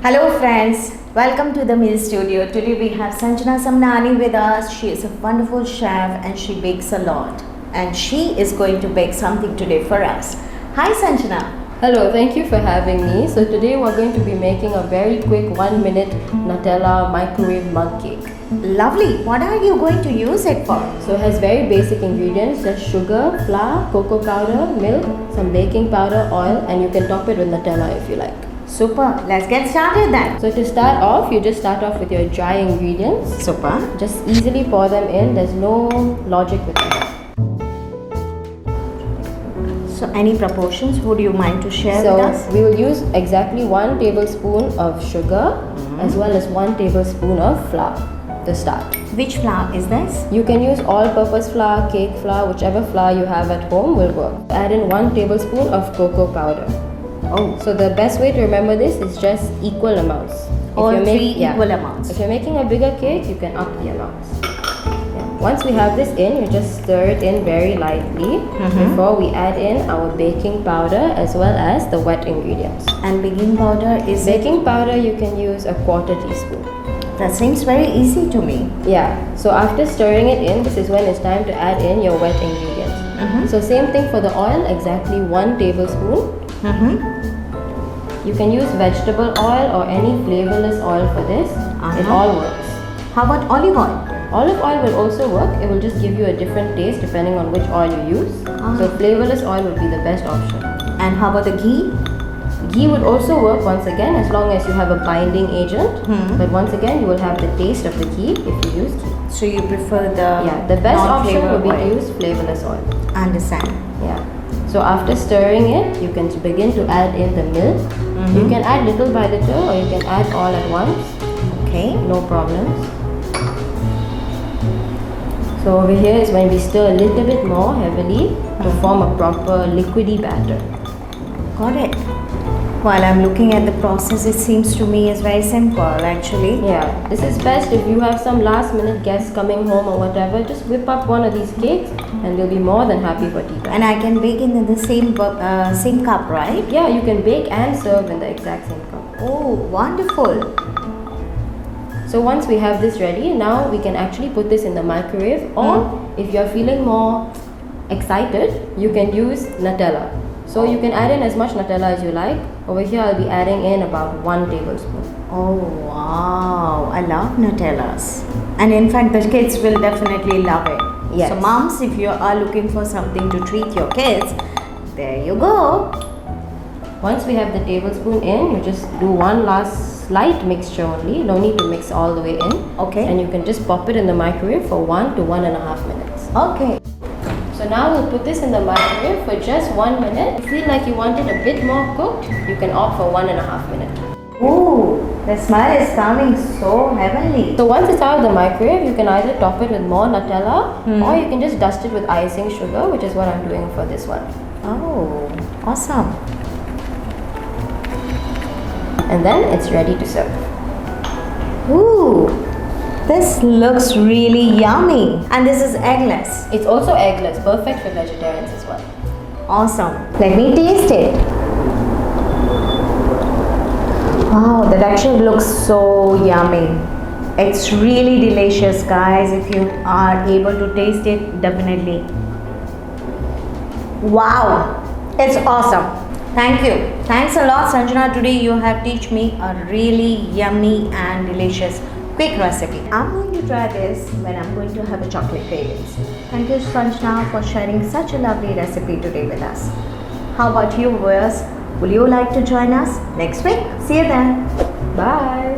Hello friends, welcome to the meal studio. Today we have Sanjana Samnani with us. She is a wonderful chef and she bakes a lot. And she is going to bake something today for us. Hi Sanjana. Hello, thank you for having me. So today we're going to be making a very quick 1-minute Nutella microwave mug cake. Lovely. What are you going to use it for? So it has very basic ingredients, just sugar, flour, cocoa powder, milk, some baking powder, oil, and you can top it with Nutella if you like. Super. Let's get started then. So to start off, you just start off with your dry ingredients. Super. Just easily pour them in. There's no logic with that. So any proportions, would you mind to share So with us? we will use exactly 1 tablespoon of sugar as well as 1 tablespoon of flour to start. Which flour is this? You can use all-purpose flour, cake flour, whichever flour you have at home will work. Add in 1 tablespoon of cocoa powder. Oh, So the best way to remember this is just equal amounts. all three equal amounts. If you're making a bigger cake, you can up the amounts. Yeah. Once we have this in, you just stir it in very lightly before we add in our baking powder as well as the wet ingredients. And baking powder is Baking powder you can use a 1/4 teaspoon. That seems very easy to me. Yeah, so after stirring it in, this is when it's time to add in your wet ingredients. So same thing for the oil, exactly 1 tablespoon. You can use vegetable oil or any flavorless oil for this. It all works. How about olive oil? Olive oil will also work. It will just give you a different taste depending on which oil you use. So flavorless oil would be the best option. And how about the ghee? Ghee would also work once again as long as you have a binding agent. But once again, you will have the taste of the ghee if you use ghee. So you prefer the The best option non-flavor would be to oil. use flavorless oil. Understand. Yeah. So after stirring it, you can begin to add in the milk. You can add little by little or you can add all at once. Okay. No problems. So over here is when we stir a little bit more heavily to form a proper liquidy batter. Got it. While I'm looking at the process, it seems to me is very simple actually. Yeah, this is best if you have some last minute guests coming home or whatever. Just whip up one of these cakes and you'll be more than happy for tea time. And I can bake it in the same cup, right? Yeah, you can bake and serve in the exact same cup. Oh, wonderful. So once we have this ready, now we can actually put this in the microwave, or if you're feeling more excited, you can use Nutella. So you can add in as much Nutella as you like. Over here I'll be adding in about 1 tablespoon. Oh, wow. I love Nutellas. And in fact, the kids will definitely love it. Yes. So moms, if you are looking for something to treat your kids, there you go. Once we have the tablespoon in, you just do one last slight mixture only. No need to mix all the way in. Okay. And you can just pop it in the microwave for 1 to 1.5 minutes. Okay. So now we'll put this in the microwave for just 1 minute. If you feel like you want it a bit more cooked, you can opt for 1.5 minutes. Ooh, the smell is coming so heavenly. So once it's out of the microwave, you can either top it with more Nutella or you can just dust it with icing sugar, which is what I'm doing for this one. Oh, awesome. And then it's ready to serve. Ooh, this looks really yummy. And this is eggless. It's also eggless, perfect for vegetarians as well. Awesome. Let me taste it. Wow, the texture looks so yummy. It's really delicious, guys. If you are able to taste it, definitely. Wow, it's awesome. Thank you. Thanks a lot, Sanjana. Today you have taught me a really yummy and delicious quick recipe. I'm going to try this when I'm going to have a chocolate cravings. Thank you, Sanjana, for sharing such a lovely recipe today with us. How about you, viewers? Will you like to join us next week? See you then. Bye.